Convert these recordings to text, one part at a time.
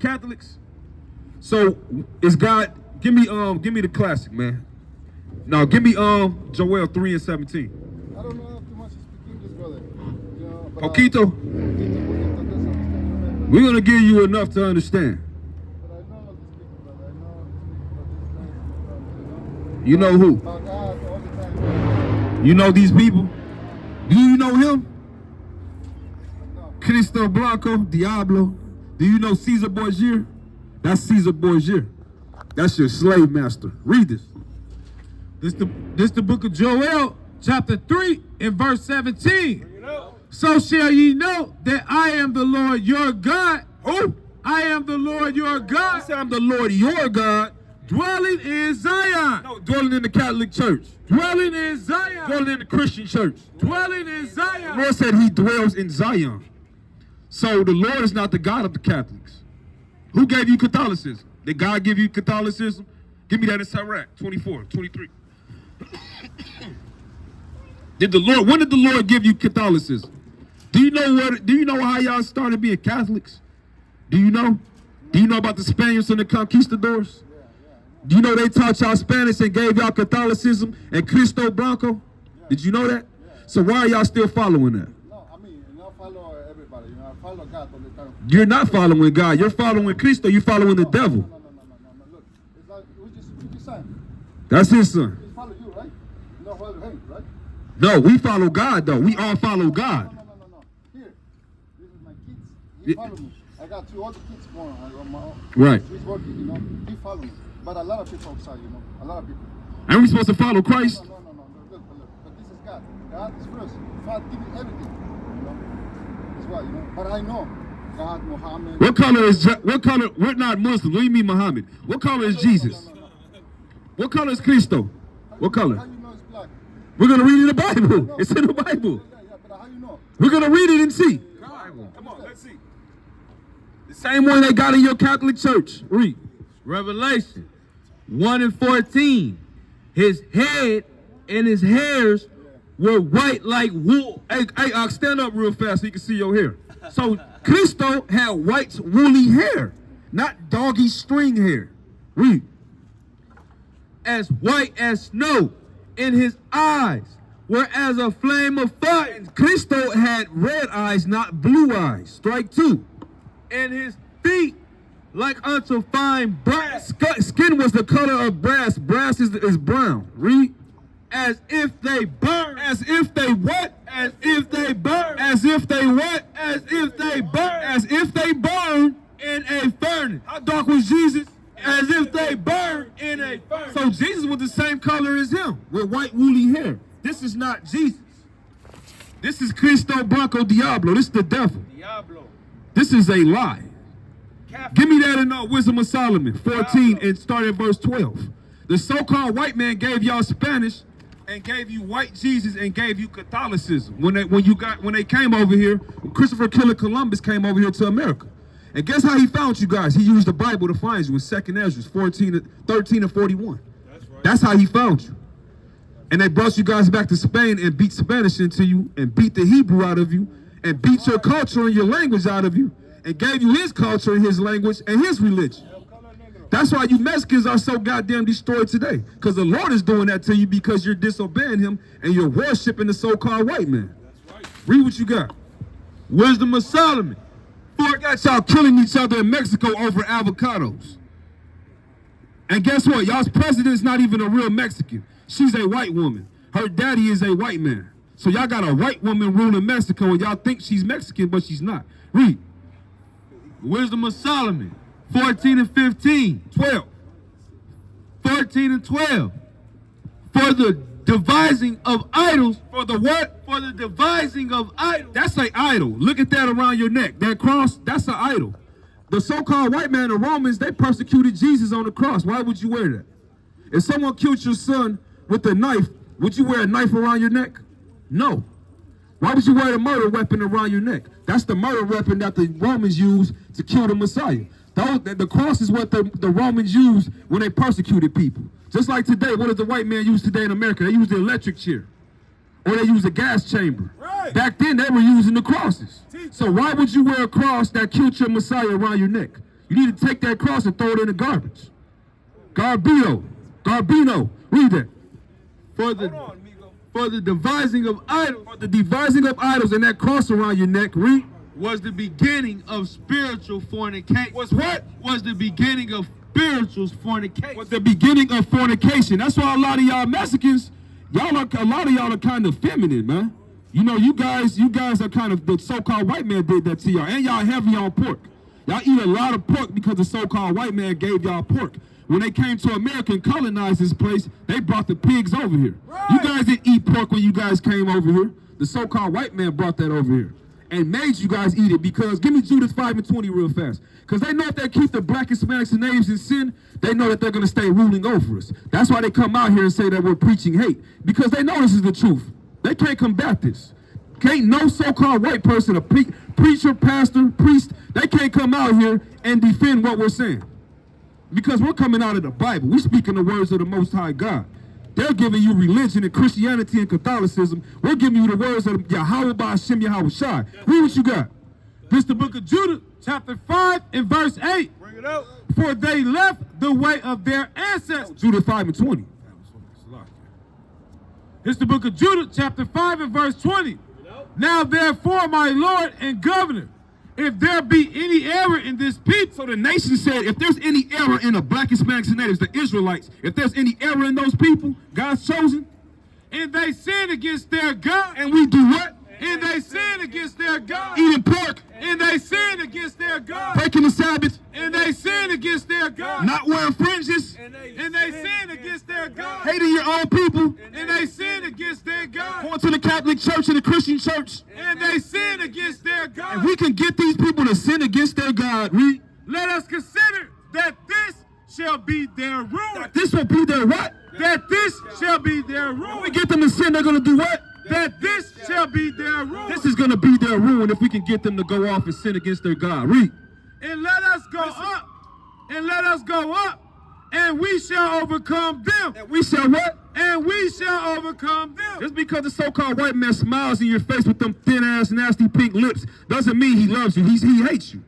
Catholics. So is God? Give me the classic, man. No, give me Joel 3 and 17. I don't know too much to speak English, brother. You know, but, Poquito. We're gonna give you enough to understand. But I know the speaking, brother. I know the speaking, You know who? about God all the time. You know these people? Do you know him? No. Cristo Blanco, Diablo. Do you know Caesar Borgia? That's Caesar Borgia. That's your slave master. Read this. This the book of Joel, chapter 3 and verse 17. So shall ye know that I am the Lord your God. Who? I am the Lord your God. Say I'm the Lord your God. Dwelling in Zion. No, dwelling in the Catholic Church. Dwelling in Zion. Dwelling in the Christian church. Dwelling in Zion. The Lord said he dwells in Zion. So the Lord is not the God of the Catholics. Who gave you Catholicism? Did God give you Catholicism? Give me that in Sirach 24, 23. When did the Lord give you Catholicism? Do you know how y'all started being Catholics? Do you know? Do you know about the Spaniards and the conquistadors? Do you know they taught y'all Spanish and gave y'all Catholicism and Cristo Blanco? Did you know that? So why are y'all still following that? No, I mean, you know, follow everybody. You know, I follow God all the time. You're not following God. You're following Cristo. You're following the devil. No. Look, it's like we just son. That's his son. He follow you, right? You don't follow him, right? No, we follow God, though. We all follow God. No. Here, this is my kids. He follow me. I got 2 other kids going on my own. Right. He's working, you know. He follow me. But a lot of people outside, you know. A lot of people. Ain't we supposed to follow Christ? No. Look. But this is God. God is first. God give me everything. You know. That's why, you know. But I know God, Muhammad. What color? We're not Muslims. What do you mean Muhammad? What color is Jesus? No. What color is Cristo? What color? How you know it's black? We're going to read it in the Bible. It's in the Bible. Yeah, but how you know? We're going to read it and see. Come on, let's see. The same one they got in your Catholic church. Read. Revelation 1 and 14. His head and his hairs were white like wool. Hey, stand up real fast so you can see your hair. So Cristo had white woolly hair, not doggy string hair. Read. As white as snow, and his eyes were as a flame of fire. And Cristo had red eyes, not blue eyes. Strike 2. And his feet like unto fine brass. Skin was the color of brass. Brass is brown. Read. As if they burn. As if they what? As if they burn. As if they what? As if they burn. As if they burn in a furnace. How dark was Jesus? As if they burn in a furnace. So Jesus was the same color as him, with white woolly hair. This is not Jesus. This is Cristo Blanco Diablo. This is the devil. Diablo. This is a lie. Catholic. Give me that in Wisdom of Solomon 14 and start at verse 12. The so-called white man gave y'all Spanish and gave you white Jesus and gave you Catholicism. When they came over here, when Christopher Killer Columbus came over here to America. And guess how he found you guys? He used the Bible to find you in 2nd Ezra 13 and 41. That's right. That's how he found you. And they brought you guys back to Spain and beat Spanish into you and beat the Hebrew out of you and beat your culture and your language out of you and gave you his culture and his language and his religion. That's why you Mexicans are so goddamn destroyed today. Because the Lord is doing that to you because you're disobeying him and you're worshiping the so-called white man. That's right. Read what you got. Wisdom of Solomon. I got y'all killing each other in Mexico over avocados. And guess what? Y'all's president's not even a real Mexican. She's a white woman. Her daddy is a white man. So y'all got a white woman ruling Mexico and y'all think she's Mexican, but she's not. Read. Wisdom of Solomon 14 and 15. 12. 14 and 12. For the devising of idols. For the what? For the devising of idols. That's an idol. Look at that around your neck. That cross, that's an idol. The so-called white man, the Romans, they persecuted Jesus on the cross. Why would you wear that? If someone killed your son with a knife, would you wear a knife around your neck? No. Why would you wear a murder weapon around your neck? That's the murder weapon that the Romans used to kill the Messiah. The cross is what the Romans used when they persecuted people. Just like today, what does the white man use today in America? They use the electric chair. Or they use a gas chamber. Right. Back then, they were using the crosses. So why would you wear a cross that killed your Messiah around your neck? You need to take that cross and throw it in the garbage. Garbino. Read that. For the devising of idols. For the devising of idols and that cross around your neck. Read. Was the beginning of spiritual fornication. Was what? Was the beginning of spiritual fornication. Was the beginning of fornication. That's why a lot of y'all Mexicans, a lot of y'all are kind of feminine, man. You know, you guys are kind of, the so-called white man did that to y'all, and y'all heavy on pork. Y'all eat a lot of pork because the so-called white man gave y'all pork. When they came to America and colonized this place, they brought the pigs over here. Right. You guys didn't eat pork when you guys came over here. The so-called white man brought that over here and made you guys eat it because, give me Judas 5:20 real fast. Because they know if they keep the black, Hispanics, and natives in sin, they know that they're going to stay ruling over us. That's why they come out here and say that we're preaching hate. Because they know this is the truth. They can't combat this. Can't no so-called white person, a preacher, pastor, priest, they can't come out here and defend what we're saying. Because we're coming out of the Bible. We're speaking the words of the Most High God. They're giving you religion and Christianity and Catholicism. We're giving you the words of Yahweh Ba'Shem Yahweh Shai. Read what you got. This the book of Judah, chapter 5 and verse 8. Bring it out. For they left the way of their ancestors. Judah 5:20. This the book of Judah, chapter 5 and verse 20. Now therefore, my Lord and Governor, if there be any error in this people. So the nation said, if there's any error in the black, Hispanics, and natives, the Israelites, if there's any error in those people, God's chosen, and they sin against their God. and we do what? And they sin against their God. Eating pork, And they sin against their God. breaking the Sabbath, And they sin against their God. not wearing fringes, And they sin against their God. hating your own people, And they sin against their God. going to the Catholic Church and the Christian Church. And they sin against their God. If we can get these people to sin against their God, Let us consider that this shall be their ruin. this will be their what? That this shall be their If we ruin. get them to sin, they're going to do what? That this shall be their ruin. This is going to be their ruin if we can get them to go off and sin against their God. Read. And let us go up. And let us go up. And we shall overcome them. And we shall what? And we shall overcome them. Just because the so-called white man smiles in your face with them thin-ass, nasty pink lips doesn't mean he loves you. He hates you.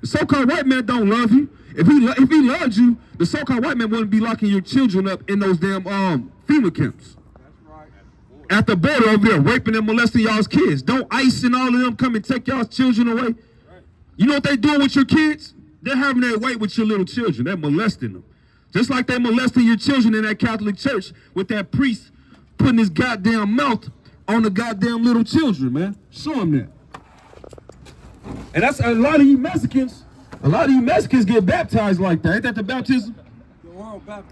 The so-called white man don't love you. If he loved you, the so-called white man wouldn't be locking your children up in those damn FEMA camps. At the border over there, raping and molesting y'all's kids. Don't ICE and all of them come and take y'all's children away. You know what they doing with your kids? They're having their way with your little children. They're molesting them. Just like they molesting your children in that Catholic church with that priest putting his goddamn mouth on the goddamn little children, man. Show them that. And that's a lot of you Mexicans. A lot of you Mexicans get baptized like that. Ain't that the baptism?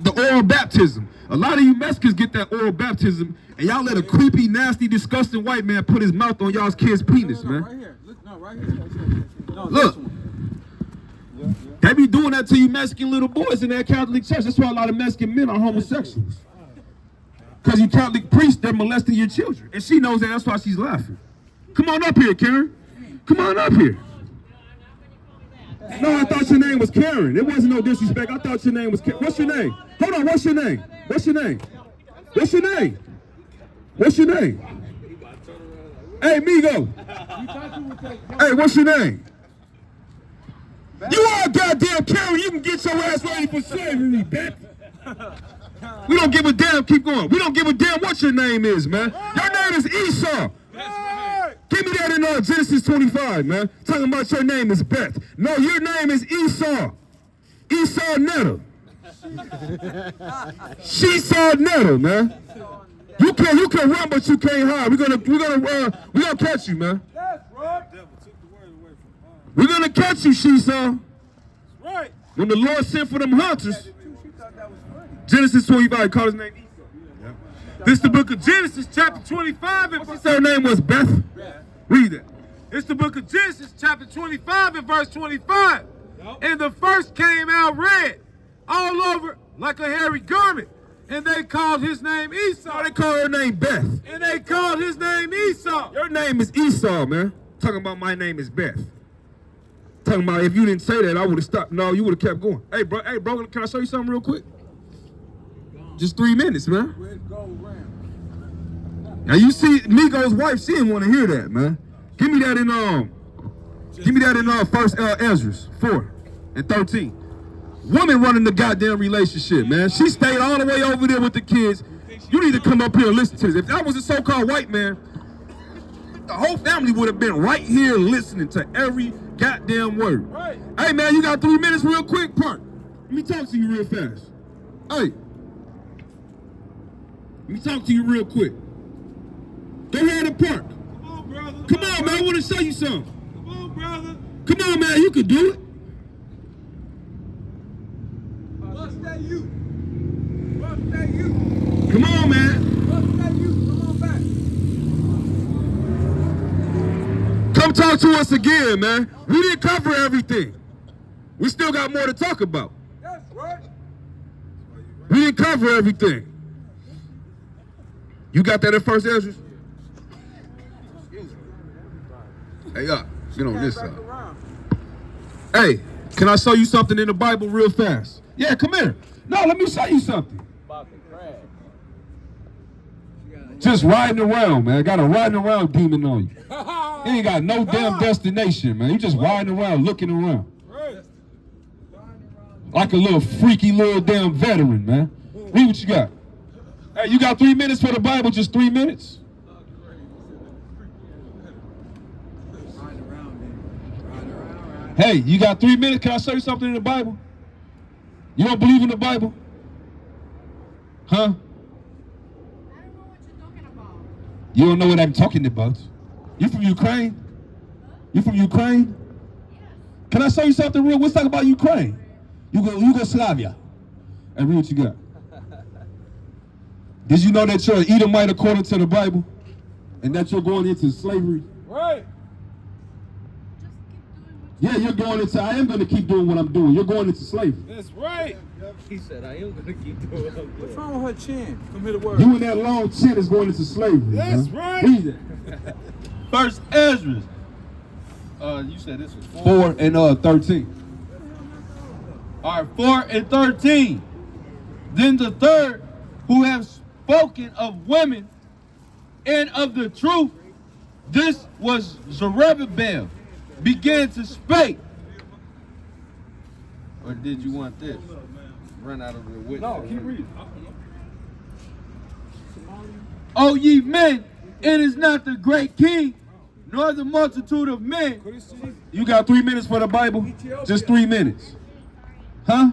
The oral baptism. A lot of you Mexicans get that oral baptism, and y'all let a creepy, nasty, disgusting white man put his mouth on y'all's kid's penis, man. Right here. Right here. No, Look. They be doing that to you Mexican little boys in that Catholic church. That's why a lot of Mexican men are homosexuals. Because you Catholic priests, they're molesting your children. And she knows that, that's why she's laughing. Come on up here, Karen. Come on up here. No, I thought your name was Karen. It wasn't no disrespect. I thought your name was Karen. What's your name? Hold on, what's your name? What's your name? What's your name? What's your name? Hey, Migo. Hey, what's your name? You are a goddamn Karen. You can get your ass ready for slavery, bitch. We don't give a damn. Keep going. We don't give a damn what your name is, man. Your name is Esau. Give me that in Genesis 25, man. Talking about your name is Beth. No, your name is Esau. Esau Nettle. She saw Nettle, man. You can run, but you can't hide. We're gonna catch you, man. We're gonna catch you, she saw. Right. When the Lord sent for them hunters. Genesis 25, call his name Esau. This is the book of Genesis, chapter 25. And She said her name was Beth. Read it. it's the book of Genesis, chapter 25 and verse 25. And the first came out red, all over like a hairy garment. And they called his name Esau. No, they call her name Beth. And they called his name Esau. Your name is Esau, man. Talking about my name is Beth. Talking about if you didn't say that, I would have stopped. No, you would have kept going. Hey, bro, can I show you something real quick? Just 3 minutes, man. Now you see, Migo's wife, she didn't want to hear that, man. Give me that in first Ezra 4. and 13. Woman running the goddamn relationship, man. She stayed all the way over there with the kids. You need to come up here and listen to this. If that was a so-called white man, the whole family would have been right here listening to every goddamn word. Right. Hey, man, you got 3 minutes real quick? Park. Let me talk to you real fast. Hey. Let me talk to you real quick. Go ahead and park. Come on, brother. Come on, man. I want to show you something. Come on, brother. Come on, man. You can do it. What's that you? What's that you? Come on, man. What's that you? Come on back. Come talk to us again, man. We didn't cover everything. We still got more to talk about. That's right. We didn't cover everything. You got that at first, Ezra? Hey, get on this side. Hey, can I show you something in the Bible real fast? Yeah, come here. No, let me show you something. Just riding around, man. Got a riding around demon on you. You ain't got no damn destination, man. You just riding around, looking around. Like a little freaky little damn veteran, man. Read what you got. Hey, you got 3 minutes for the Bible, just 3 minutes? Hey, you got 3 minutes? Can I show you something in the Bible? You don't believe in the Bible? Huh? I don't know what you're talking about. You don't know what I'm talking about? You from Ukraine? You from Ukraine? Yes. Can I show you something real? Let's talk about Ukraine. Yugoslavia. And read what you got. Did you know that you're an Edomite according to the Bible? And that you're going into slavery? Right. Just keep doing what Yeah, you're going into, I am going to keep doing what I'm doing. You're going into slavery. That's right. He said, I am going to keep doing what I'm What's doing. wrong with her chin? Come here to work. You and that long chin is going into slavery. That's man. right. Read it. First Ezra. You said this was 4 and 13. All right, 4 and 13. Then the third, who have spoken of women and of the truth, this was Zerubbabel, began to speak. Or did you want this? Run out of the witness. No, keep reading. O ye men, it is not the great king, nor the multitude of men. You got 3 minutes for the Bible? Just 3 minutes. Huh?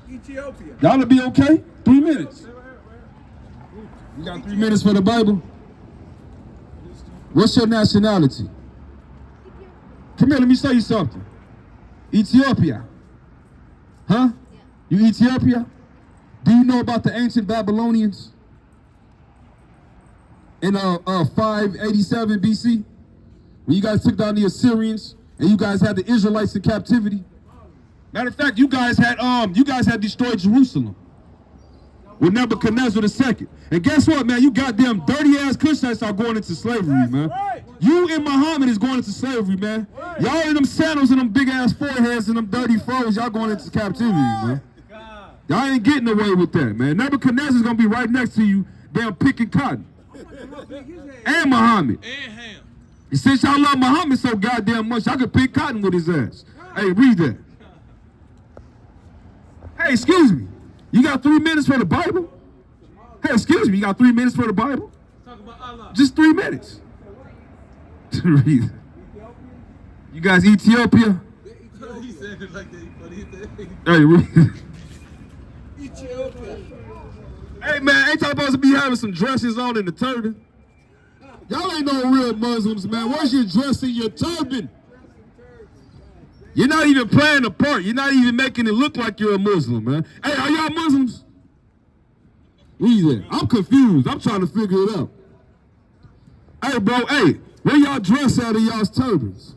Ethiopia. Y'all will be okay? 3 minutes. You got 3 minutes for the Bible? What's your nationality? Come here, let me show you something. Ethiopia. Huh? You Ethiopia? Do you know about the ancient Babylonians? In 587 BC? When you guys took down the Assyrians and you guys had the Israelites in captivity? Matter of fact, you guys had destroyed Jerusalem with Nebuchadnezzar II. And guess what, man? You goddamn dirty ass Cushites are going into slavery, man. Right. You and Muhammad is going into slavery, man. Right. Y'all in them sandals and them big ass foreheads and them dirty furs, y'all going into captivity, man. Y'all ain't getting away with that, man. Nebuchadnezzar's gonna be right next to you, damn picking cotton. And Muhammad. And ham. And since y'all love Muhammad so goddamn much, y'all could pick cotton with his ass. Hey, read that. Hey, excuse me. You got 3 minutes for the Bible? Hey, excuse me. You got 3 minutes for the Bible? Talk about Allah. Just 3 minutes. Read it. You guys Ethiopia? He said it like that, but he said Hey, read it. Ethiopia. Hey, man, ain't y'all supposed to be having some dresses on in the turban? Y'all ain't no real Muslims, man. Where's your dress and your turban? You're not even playing the part. You're not even making it look like you're a Muslim, man. Hey, are y'all Muslims? Read that. I'm confused. I'm trying to figure it out. Hey, bro, hey, where y'all dress at in y'all's turbans?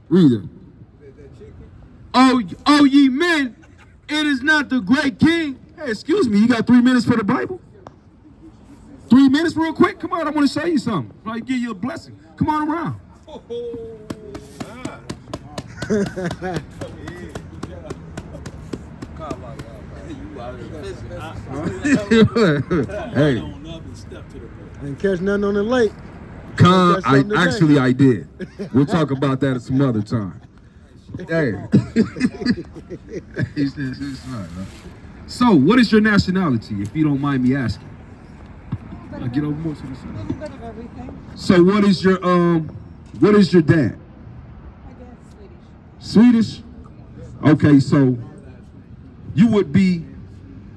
Read it. O ye men, it is not the great king. Hey, excuse me, you got 3 minutes for the Bible? 3 minutes real quick? Come on, I want to show you something. I want to give you a blessing. Come on around. Hey, Ain't catch nothing on the lake. I did. We'll talk about that at some other time. Hey. It's not, huh? So, what is your nationality, if you don't mind me asking? I'll get over more to the side. A little bit of everything. So, what is your dad? My dad's Swedish. Swedish? Okay, so you would be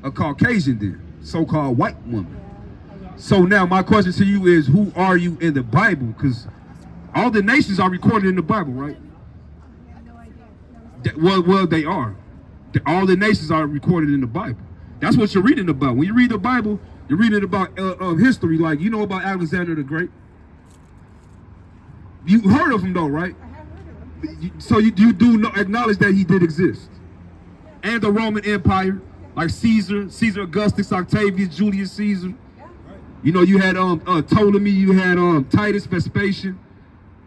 a Caucasian then, so-called white woman. So now my question to you is, who are you in the Bible? Because all the nations are recorded in the Bible, right? I have no idea. Well, they are. All the nations are recorded in the Bible. That's what you're reading about. When you read the Bible, you're reading about history. Like, you know about Alexander the Great? You heard of him though, right? I have heard of him. So you do acknowledge that he did exist. And the Roman Empire, like Caesar Augustus, Octavius, Julius Caesar. You know, you had Ptolemy, you had Titus, Vespasian.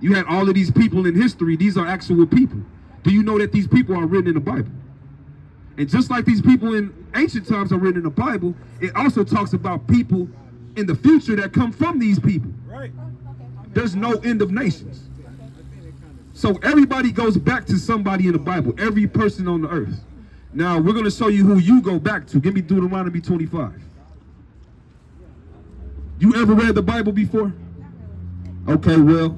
You had all of these people in history. These are actual people. Do you know that these people are written in the Bible? And just like these people in ancient times are written in the Bible, it also talks about people in the future that come from these people. Right. There's no end of nations. So everybody goes back to somebody in the Bible, every person on the earth. Now, we're going to show you who you go back to. Give me Deuteronomy 25. You ever read the Bible before? Okay, well,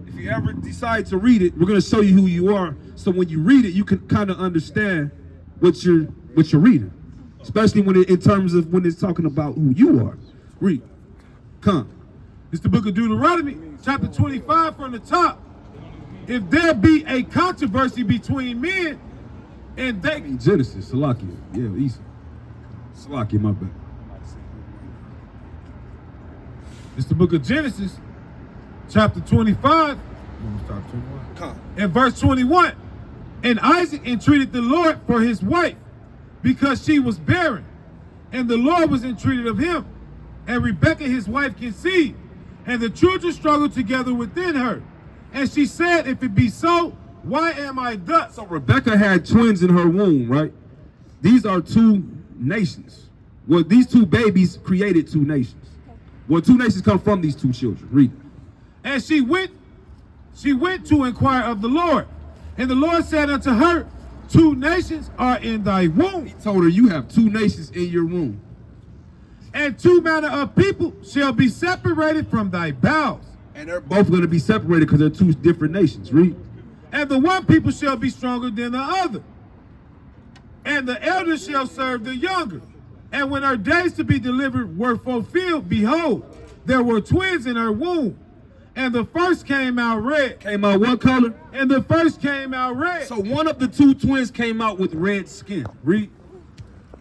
if you ever decide to read it, we're going to show you who you are. So when you read it, you can kind of understand what you're reading, especially when in terms of when it's talking about who you are. Read. Come. It's the book of Deuteronomy, chapter 25 from the top. If there be a controversy between men, and they... Genesis, Salakia. Yeah, easy. Salakia, my bad. It's the book of Genesis, chapter 25, and verse 21. And Isaac entreated the Lord for his wife, because she was barren. And the Lord was entreated of him. And Rebekah his wife conceived. And the children struggled together within her. And she said, if it be so, why am I thus? So Rebekah had twins in her womb, right? These are two nations. Well, these two babies created two nations. Well, two nations come from these two children. Read it. And she went to inquire of the Lord. And the Lord said unto her, 2 nations are in thy womb. He told her, you have two nations in your womb. And 2 manner of people shall be separated from thy bowels. And they're both going to be separated because they're two different nations. Read. And the one people shall be stronger than the other. And the elder shall serve the younger. And when her days to be delivered were fulfilled, behold, there were twins in her womb. And the first came out red. Came out what color? And the first came out red. So one of the two twins came out with red skin. Read.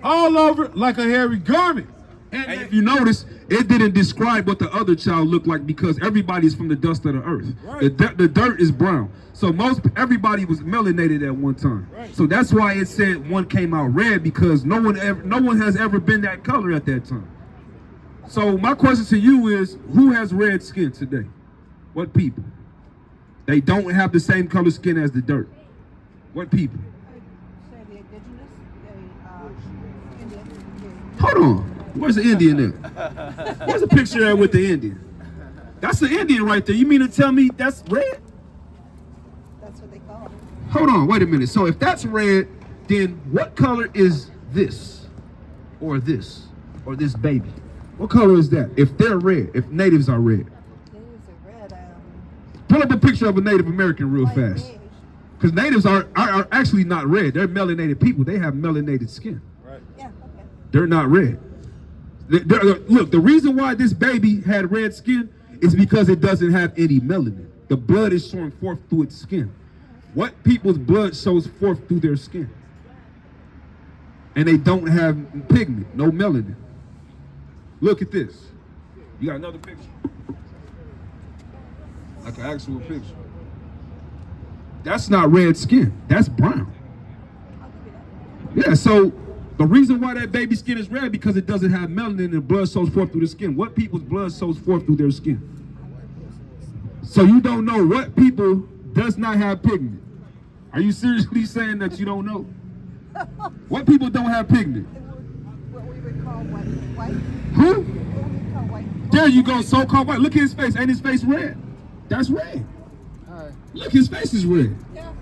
All over like a hairy garment. And if you notice, it didn't describe what the other child looked like because everybody's from the dust of the earth. Right. The dirt is brown. So everybody was melanated at one time. Right. So that's why it said one came out red, because no one has ever been that color at that time. So my question to you is, who has red skin today? What people? They don't have the same color skin as the dirt. What people? Say the indigenous, the Indian. Hold on. Where's the Indian at? Where's the picture there with the Indian? That's the Indian right there. You mean to tell me that's red? That's what they call it. Hold on, wait a minute. So if that's red, then what color is this? Or this? Or this baby? What color is that? If they're red, if natives are red. Natives are red. Pull up a picture of a Native American real White fast. beige. Because natives are actually not red. They're melanated people. They have melanated skin. Yeah, okay. They're not red. Look, the reason why this baby had red skin is because it doesn't have any melanin. The blood is showing forth through its skin. What people's blood shows forth through their skin? And they don't have pigment, no melanin. Look at this. You got another picture? Like an actual picture. That's not red skin. That's brown. Yeah, so the reason why that baby skin is red because it doesn't have melanin and blood shows forth through the skin. What people's blood shows forth through their skin? So you don't know what people does not have pigment. Are you seriously saying that you don't know? What people don't have pigment? What we would call white. Who? What we would call white. There you go, so-called white. Look at his face. Ain't his face red? That's red. Hi. Look, his face is red. Yeah.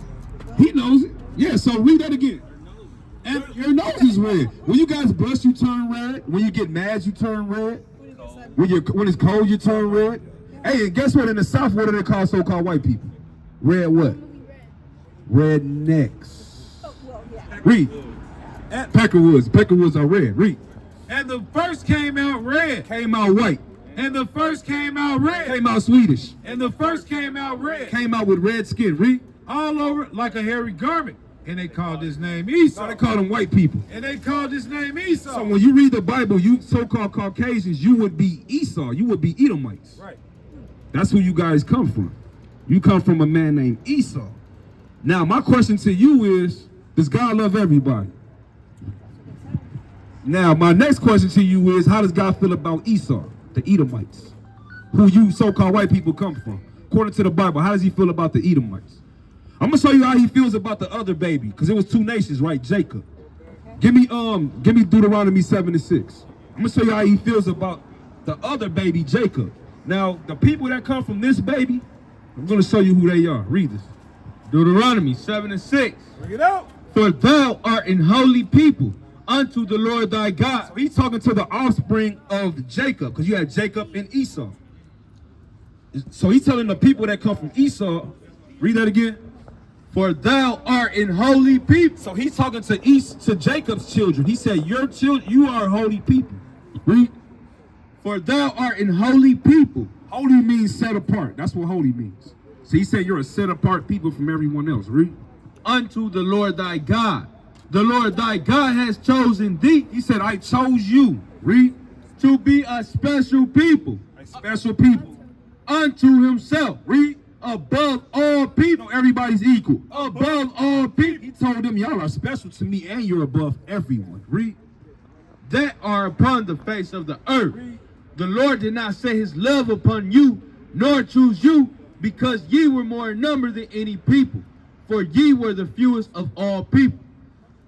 He knows it. Yeah, so read that again. And your nose is red. When you guys blush, you turn red. When you get mad, you turn red. When it's cold, you turn red. Hey, and guess what? In the South, what do they call so-called white people? Red what? Rednecks. Oh, well, yeah. Read. Peckerwoods. Peckerwoods are red. Read. And the first came out red. Came out white. And the first came out red. Came out Swedish. And the first came out red. Came out with red skin. Read. All over like a hairy garment. And they called his name So Esau. they call them white people. And they called his name Esau. So when you read the Bible, you so-called Caucasians, you would be Esau. You would be Edomites. Right. That's who you guys come from. You come from a man named Esau. Now, my question to you is, does God love everybody? Now, my next question to you is, how does God feel about Esau, the Edomites, who you so-called white people come from? According to the Bible, how does he feel about the Edomites? I'm gonna show you how he feels about the other baby, because it was two nations, right? Jacob. Give me Deuteronomy 7:6. I'm gonna show you how he feels about the other baby, Jacob. Now, the people that come from this baby, I'm gonna show you who they are. Read this. Deuteronomy 7:6. Bring it out. For thou art an holy people unto the Lord thy God. So he's talking to the offspring of Jacob, because you had Jacob and Esau. So he's telling the people that come from Esau, read that again. For thou art an holy people. So he's talking to Jacob's children. He said, your children, you are holy people. Read. For thou art an holy people. Holy means set apart. That's what holy means. So he said you're a set apart people from everyone else. Read. Unto the Lord thy God. The Lord thy God has chosen thee. He said, I chose you. Read. To be a special people. A special people. Unto himself. Read. Above all people. No, everybody's equal. Above all people. He told them, y'all are special to me and you're above everyone. Read. That are upon the face of the earth. The Lord did not set his love upon you, nor choose you, because ye were more in number than any people. For ye were the fewest of all people.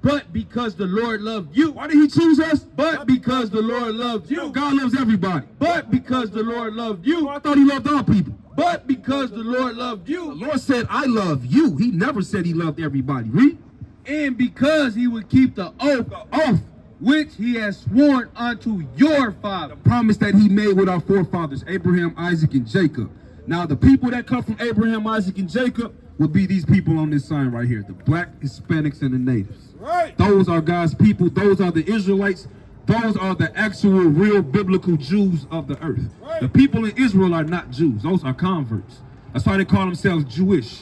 But because the Lord loved you. Why did he choose us? But because the Lord loved you. God loves everybody. But because the Lord loved you. I thought he loved all people. But because the Lord loved The you. Lord said, I love you. He never said he loved everybody. Read. And because he would keep the oath which he has sworn unto your father. Promise that he made with our forefathers, Abraham, Isaac, and Jacob. Now, the people that come from Abraham, Isaac, and Jacob will be these people on this sign right here, the black, Hispanics, and the natives. Right. Those are God's people. Those are the Israelites. Those are the actual, real, biblical Jews of the earth. Right. The people in Israel are not Jews. Those are converts. That's why they call themselves Jewish,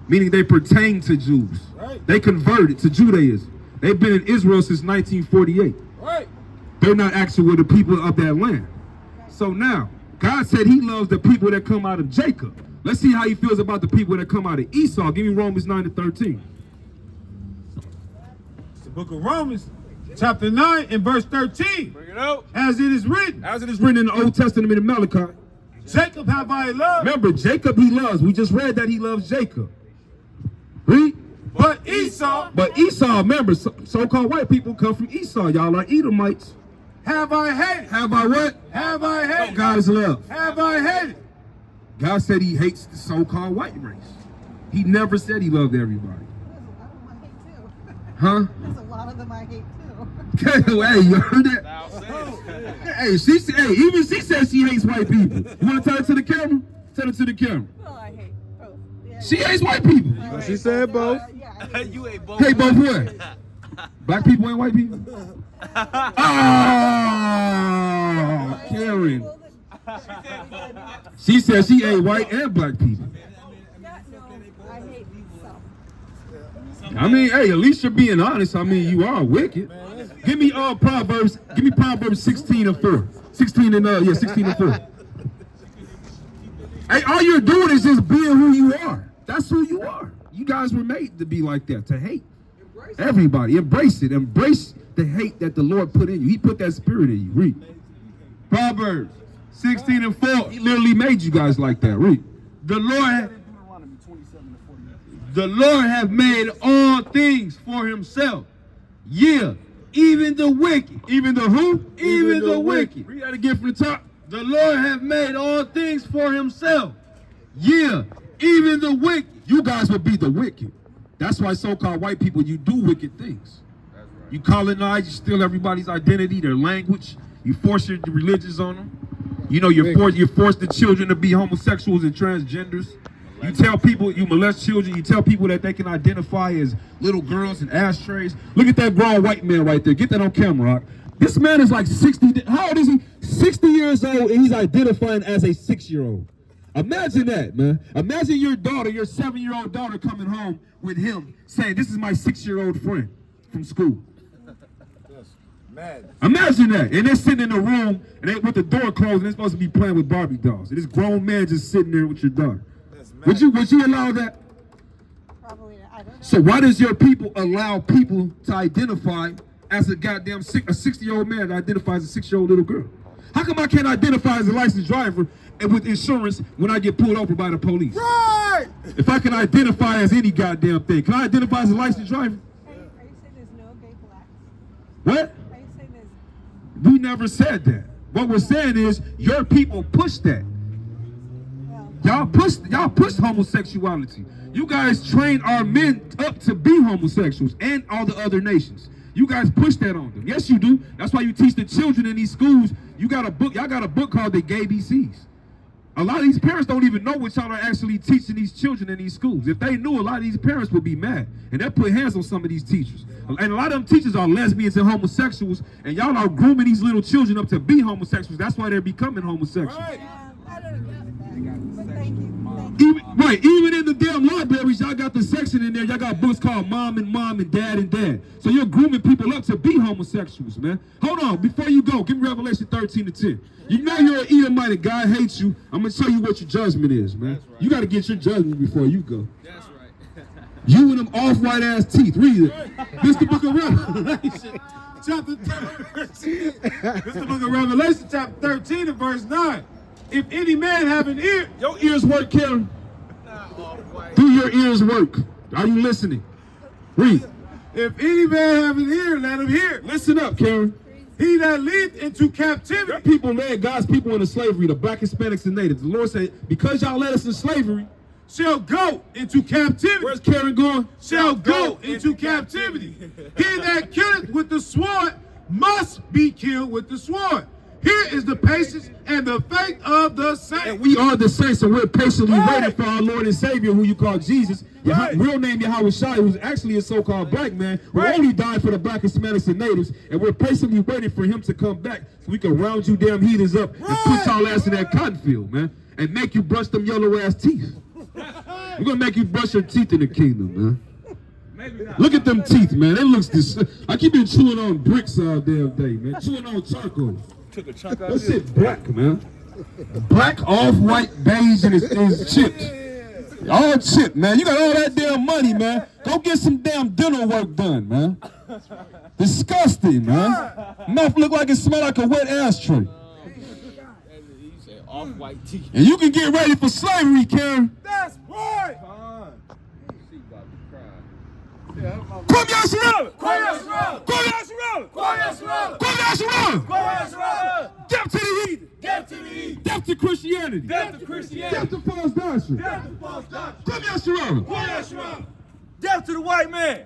meaning they pertain to Jews. Right. They converted to Judaism. They've been in Israel since 1948. Right. They're not actually the people of that land. So now, God said he loves the people that come out of Jacob. Let's see how he feels about the people that come out of Esau. Give me Romans 9:13. It's the book of Romans, chapter 9 and verse 13. Bring it out. As it is written, As it is written in the Old Testament in Malachi. Jacob have I loved, Remember, Jacob he loves. We just read that he loves Jacob. Read. but Esau But Esau, remember, so-called white people come from Esau. Y'all are Edomites. have I hated. Have I what? Have I hated. God is love. Have I hated. God said he hates the so-called white race. He never said he loved everybody. There's a lot of them I hate too. Huh? There's a lot of them I hate too. Hey, you heard that? Hey, even she says she hates white people. You want to tell it to the camera? Tell it to the camera. Well, I hate both. Yeah, She hates white people. I she hate said both. Yeah, I hate You ain't both. Hey, both what? Black people and white people? Oh, Karen. people that- She said she ate white and black people. No, I hate some. I mean, hey, at least you're being honest. I mean, you are wicked. Give me Proverbs 16 and 4. 16 and 4. Hey, all you're doing is just being who you are. That's who you are. You guys were made to be like that, to hate everybody. Embrace it. Embrace the hate that the Lord put in you. He put that spirit in you. Read. Proverbs 16 and 4. He literally made you guys like that. Read. The Lord hath made all things for himself. Yeah, even the wicked. Even the who? Even the wicked. Read that again from the top. The Lord hath made all things for himself. Yeah, even the wicked. You guys will be the wicked. That's why so-called white people, you do wicked things. You colonize, you steal everybody's identity, their language. You force your religions on them. You know, you force the children to be homosexuals and transgenders. You tell people, you molest children, you tell people that they can identify as little girls and ashtrays. Look at that grown white man right there. Get that on camera, Rock. This man is like 60, how old is he? 60 years old, and he's identifying as a 6-year-old. Imagine that, man. Imagine your daughter, your 7-year-old daughter coming home with him saying, this is my 6-year-old friend from school. Mad. Imagine that. And they're sitting in the room, and they with the door closed, and they're supposed to be playing with Barbie dolls. And this grown man just sitting there with your daughter. Would you allow that? Probably not. I don't know. So why does your people allow people to identify as a goddamn 60-year-old man that identifies as a 6-year-old little girl? How come I can't identify as a licensed driver and with insurance when I get pulled over by the police? Right! If I can identify as any goddamn thing, can I identify as a licensed driver? Are you saying there's no gay blacks? What? Are you saying there's... We never said that. What we're saying is your people push that. Well, Y'all push homosexuality. You guys train our men up to be homosexuals and all the other nations. You guys push that on them. Yes, you do. That's why you teach the children in these schools. Y'all got a book called the Gay BCs. A lot of these parents don't even know what y'all are actually teaching these children in these schools. If they knew, a lot of these parents would be mad. And they'll put hands on some of these teachers. And a lot of them teachers are lesbians and homosexuals. And y'all are grooming these little children up to be homosexuals. That's why they're becoming homosexuals. Right. I don't agree with that. But thank you. Thank you. Even in the damn libraries, y'all got the section in there. Y'all got books called Mom and Dad. So you're grooming people up to be homosexuals, man. Hold on, before you go, give me Revelation 13:10. You know you're an Edomite and God hates you. I'm gonna show you what your judgment is, man. Right. You got to get your judgment before you go. That's right. You and them off-white ass teeth. Read it. This the book of Revelation, Chapter 13. This is the book of Revelation, chapter 13 and verse 9. If any man have an ear, your ears work, Karen. Do your ears work? Are you listening? Read. if any man have an ear, let him hear. Listen up, Karen. He that leadeth into captivity. Your people led God's people into slavery, the black Hispanics and natives. The Lord said, because y'all led us in slavery, shall go into captivity. where's Karen going? Shall go into captivity. He that killeth with the sword must be killed with the sword. Here is the patience and the faith of the saints. And we are the saints, and we're patiently waiting for our Lord and Savior, who you call Jesus. Real name Yahweh Shai, who's actually a so-called black man, who only died for the black Hispanics and natives, and we're patiently waiting for him to come back so we can round you damn heathens up and put y'all ass in that cotton field, man, and make you brush them yellow ass teeth. We're gonna make you brush your teeth in the kingdom, man. Look at them teeth, man. It looks I keep been chewing on bricks all damn day, man. Chewing on charcoal. Took a chunk out That shit black, man. Black, off-white, beige, and it's chipped. All chipped, man. You got all that damn money, man. Go get some damn dental work done, man. Disgusting, man. Mouth look like it smell like a wet ashtray. Off-white teeth. And you can get ready for slavery, Karen. That's right. Come Yasharala! Death to the heathen! Death to Christianity! Death to false doctrine! Come Yasharala! Death to the white man.